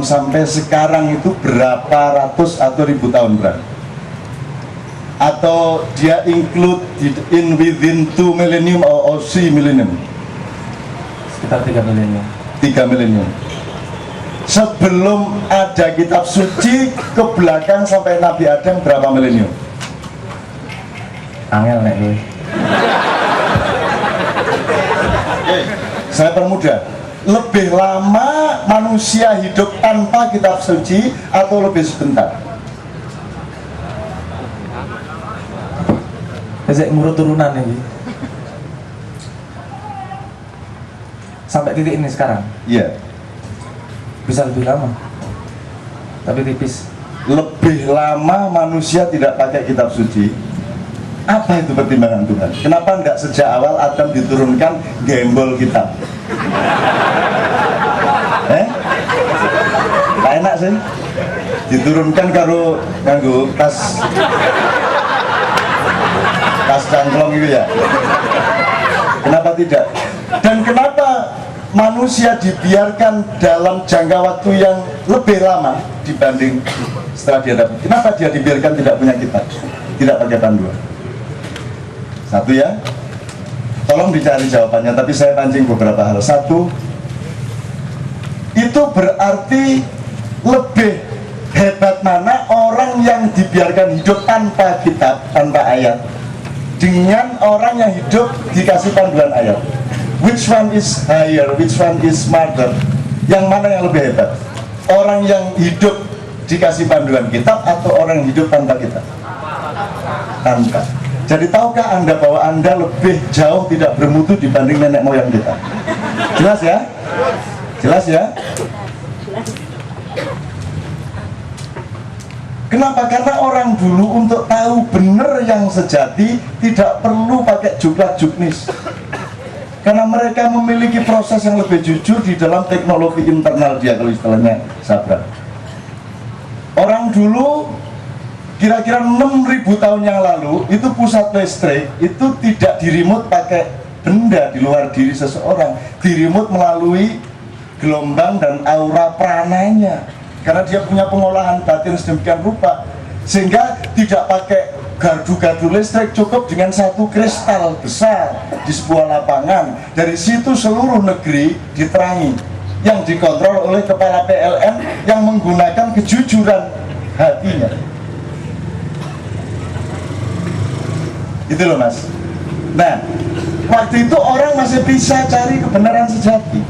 sampai sekarang itu berapa ratus atau ribu tahun berarti? Atau dia include in within 2 millennium or 3 millennium? Sekitar 3 milenium. 3 milenium. Sebelum ada kitab suci ke belakang sampai Nabi Adam berapa milenium? Angel nek gue. Saya permudah. Lebih lama manusia hidup tanpa kitab suci atau lebih sebentar? Ezek ngurut turunan ini. Sampai titik ini sekarang. Iya. Bisa lebih lama. Tapi tipis. Lebih lama manusia tidak pakai kitab suci. Apa itu pertimbangan Tuhan? Kenapa enggak sejak awal Adam diturunkan gembol kitab? Gak enak sih. Diturunkan karo nganggo tas cangklong gitu ya. Kenapa tidak? Dan kenapa manusia dibiarkan dalam jangka waktu yang lebih lama dibanding setelah dia dapat? Kenapa dia dibiarkan tidak punya kitab, tidak pakai panduan? Satu ya, tolong dicari jawabannya, tapi saya pancing beberapa hal. Satu, itu berarti lebih hebat mana orang yang dibiarkan hidup tanpa kitab, tanpa ayat, dengan orang yang hidup dikasih panduan ayat. Which one is higher, which one is smarter? Yang mana yang lebih hebat? Orang yang hidup dikasih panduan kitab atau orang yang hidup tanpa kitab? Tanpa. Jadi tahukah Anda bahwa Anda lebih jauh tidak bermutu dibanding nenek moyang kita? Jelas ya? Jelas ya? Kenapa? Karena orang dulu untuk tahu benar yang sejati tidak perlu pakai juklak juknis. Karena mereka memiliki proses yang lebih jujur di dalam teknologi internal dia, kalau istilahnya Sabra. Orang dulu kira-kira 6.000 tahun yang lalu itu pusat listrik itu tidak diremote pakai benda di luar diri seseorang, diremote melalui gelombang dan aura prananya. Karena dia punya pengolahan batin sedemikian rupa, sehingga tidak pakai gardu-gardu listrik, cukup dengan satu kristal besar di sebuah lapangan. Dari situ seluruh negeri diterangi, yang dikontrol oleh kepala PLN yang menggunakan kejujuran hatinya. Itu loh mas. Nah, waktu itu orang masih bisa cari kebenaran sejati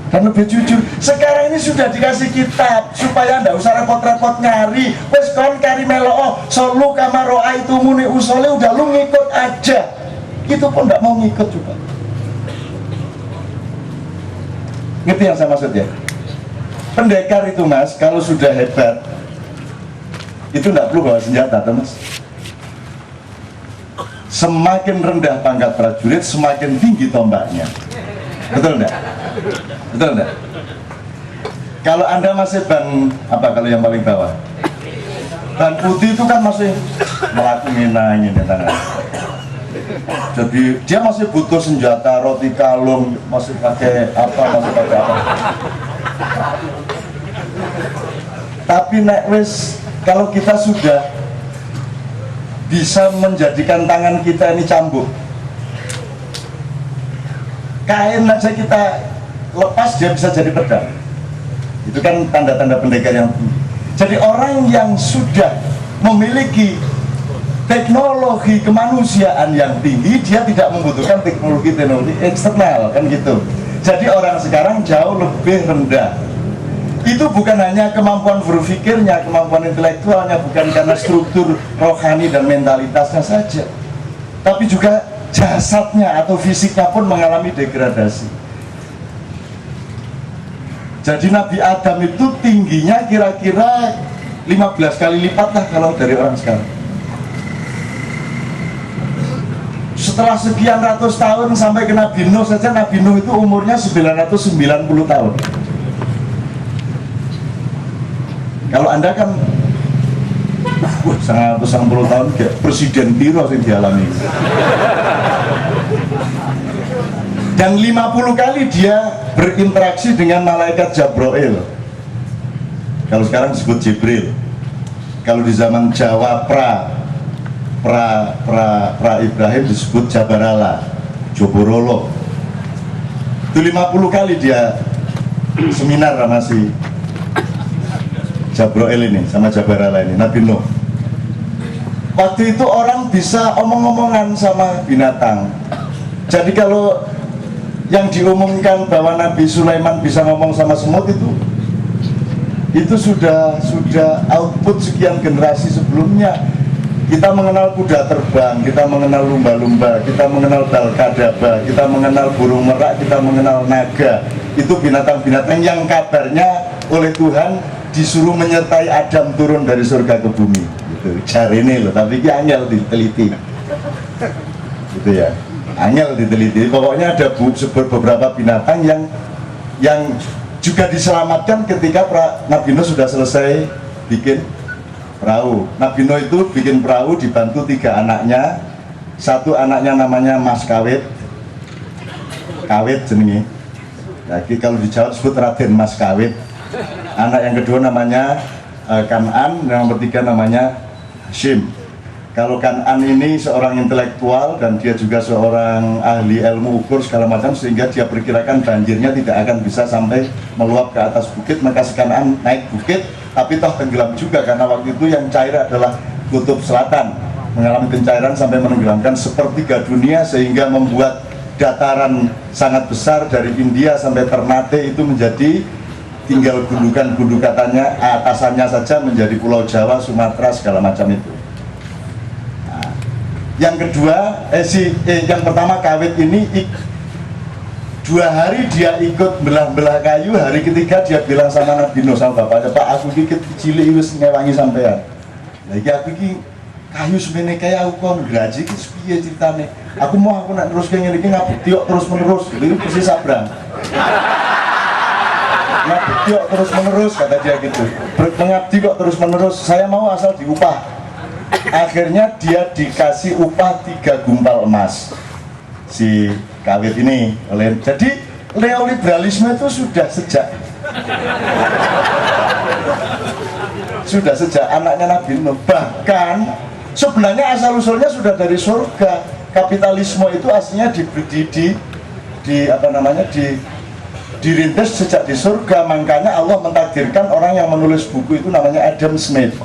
dan lebih jujur. Sekarang ini sudah dikasih kitab supaya ndak usah repot-repot nyari. Wes kon kari melo solu kamaroa itu muni usole, udah lu ngikut aja. Itu pun ndak mau ngikut juga. Ngerti yang saya maksud ya? Pendekar itu mas, kalau sudah hebat itu ndak perlu bawa senjata tuh mas. Semakin rendah pangkat prajurit, semakin tinggi tombaknya. Betul enggak? Betul enggak? Kalau Anda masih ban apa, kalau yang paling bawah? Ban putih itu kan masih melakukan ini tangan. Jadi dia masih butuh senjata, roti kalung, masih pakai apa, masih pakai apa. Tapi nek wis, kalau kita sudah bisa menjadikan tangan kita ini cambuk, kain aja kita lepas dia bisa jadi pedang. Itu kan tanda-tanda pendekar yang tinggi. Jadi orang yang sudah memiliki teknologi kemanusiaan yang tinggi, dia tidak membutuhkan teknologi eksternal, kan gitu. Jadi orang sekarang jauh lebih rendah. Itu bukan hanya kemampuan berpikirnya, kemampuan intelektualnya, bukan karena struktur rohani dan mentalitasnya saja, tapi juga jasadnya atau fisiknya pun mengalami degradasi. Jadi Nabi Adam itu tingginya kira-kira 15 kali lipat lah kalau dari orang sekarang. Setelah sekian ratus tahun sampai ke Nabi Nuh saja, Nabi Nuh itu umurnya 990 tahun. Kalau Anda kan 190 tahun kayak Presiden Piro yang dialami. Dan 50 kali dia berinteraksi dengan malaikat Jabrail. Kalau sekarang disebut Jibril. Kalau di zaman Jawa pra Ibrahim disebut Jabarala, Joborolo. Itu 50 kali dia seminar sama si Jabroel ini, sama Jabarala ini, Nabi Nuh. Waktu itu orang bisa omong-omongan sama binatang. Jadi kalau yang diumumkan bahwa Nabi Sulaiman bisa ngomong sama semut itu sudah output sekian generasi sebelumnya. Kita mengenal kuda terbang, kita mengenal lumba-lumba, kita mengenal balkadaba, kita mengenal burung merak, kita mengenal naga. Itu binatang-binatang yang kabarnya oleh Tuhan disuruh menyertai Adam turun dari surga ke bumi. Gitu. Cari ini loh, tapi ini angel diteliti. Gitu ya, angel diteliti. Pokoknya ada beberapa binatang yang juga diselamatkan ketika Nabi Nuh sudah selesai bikin perahu. Nabi Nuh itu bikin perahu dibantu 3 anaknya. Satu anaknya namanya Mas Kawit jenenge. Jadi kalau di Jawa disebut Raden Mas Kawit. Anak yang kedua namanya Kan'an, yang ketiga namanya Hashim. Kalau Kan'an ini seorang intelektual dan dia juga seorang ahli ilmu ukur segala macam, sehingga dia perkirakan banjirnya tidak akan bisa sampai meluap ke atas bukit. Maka si Kan'an naik bukit, tapi toh tenggelam juga karena waktu itu yang cair adalah kutub selatan, mengalami pencairan sampai menenggelamkan sepertiga dunia, sehingga membuat dataran sangat besar dari India sampai Ternate itu menjadi tinggal gundukan-gundukannya, atasannya saja menjadi Pulau Jawa, Sumatera segala macam itu. Nah, yang kedua, yang pertama Kawit ini 2 hari dia ikut belah-belah kayu. Hari ketiga dia bilang sama Nabi Nuh, sama bapaknya, Pak, aku dikit cilik wis ngewangi sampean. Lagi aku iki kayu semene kaya aku kon graji iki piye ceritane? Aku nak terus kayak ngene iki ngabukti kok terus menerus. Itu persis sabrang. Ngabdi kok terus menerus, kata dia gitu. Mengabdi kok terus menerus, saya mau asal diupah. Akhirnya dia dikasih upah 3 gumpal emas si Kawit ini. Jadi neoliberalisme itu sudah sejak anaknya Nabi Nuh. Bahkan sebenarnya asal usulnya sudah dari surga. Kapitalisme itu aslinya dirintis sejak di surga. Makanya Allah mentakdirkan orang yang menulis buku itu namanya Adam Smith.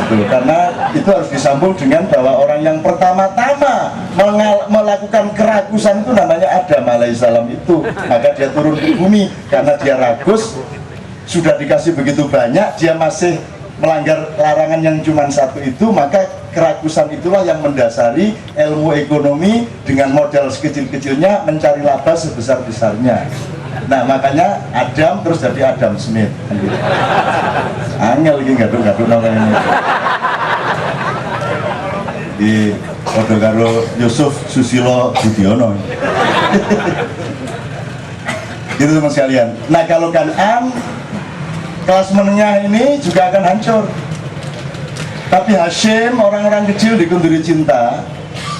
Karena itu harus disambung dengan bahwa orang yang pertama-tama melakukan keragusan itu namanya Adam alaihissalam itu. Maka dia turun ke bumi karena dia ragus, sudah dikasih begitu banyak, dia masih melanggar larangan yang cuma 1 itu. Maka keragusan itulah yang mendasari ilmu ekonomi dengan modal sekecil-kecilnya mencari laba sebesar-besarnya. Nah makanya Adam terus jadi Adam Smith. Angel lagi gaduh-gaduh namanya ini. Di kode karo Yusuf Susilo Budiono. Itu teman sekalian. Nah kalau Kan'an, kelas menengah ini juga akan hancur. Tapi Hashim, orang-orang kecil dikunduri cinta,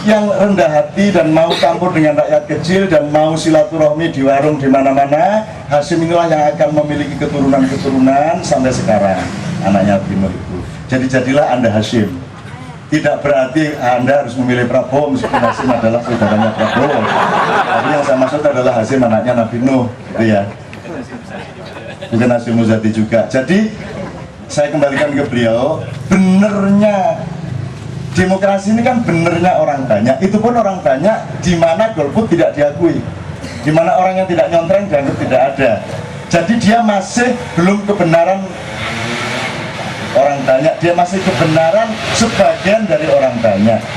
yang rendah hati dan mau campur dengan rakyat kecil dan mau silaturahmi di warung di mana-mana. Hashim inilah yang akan memiliki keturunan-keturunan sampai sekarang, anaknya Bimo itu. Jadi jadilah Anda Hashim. Tidak berarti Anda harus memilih Prabowo meskipun Hashim adalah saudaranya Prabowo. Tapi yang saya maksud adalah Hashim anaknya Nabi Nuh, gitu ya. Bukan Hashim Muzadi juga. Jadi saya kembalikan ke beliau, benernya demokrasi ini kan benernya orang banyak. Itu pun orang banyak di mana golput tidak diakui, di mana orang yang tidak nyontreng dianggap tidak ada. Jadi dia masih belum kebenaran orang banyak, dia masih kebenaran sebagian dari orang banyak.